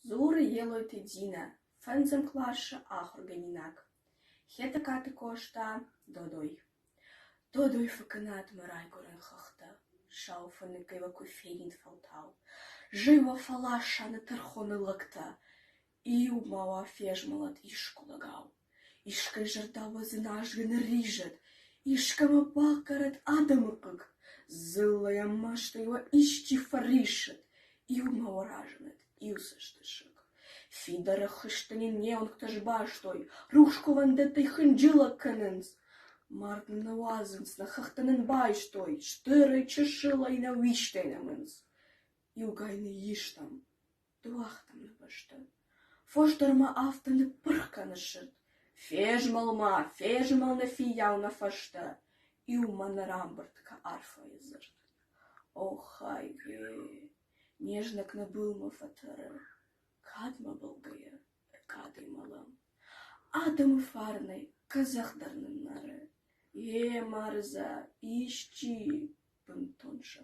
Zure jeloite dina, fenzem klarsche achorganinak. Hete kate kosta, dodoi. Dodoi verkanaat me raikoren gachte. Schau van de keva koeferin faltau. Живо фалаша на терхоне лакта. Иу мала фежмалат ишку лагау. Ишка жертава знаш генерижет. Ишка ма бакарет адамыкык. Зылая машта его ищи фаришет. Иу мала раженет. Иу саштышык. Фидара хыштанин неон кташ баштой. Рушку вандетай хынджила каненс. Мартн навазенс на хахтанен байштой. Штыры чешила и на виштейнамens. Ilgaini ishtam, duachtam na bashta. Fosdarma aftan de purkanashit. Fejmal na fijau na fashta. Ilma на рамбарт ka arfa izert. O хайге, нежнак на былма фатара. Кадма болгая, кады малам. Адам фарной, казахдарны наре. Марза, ищи, пантонша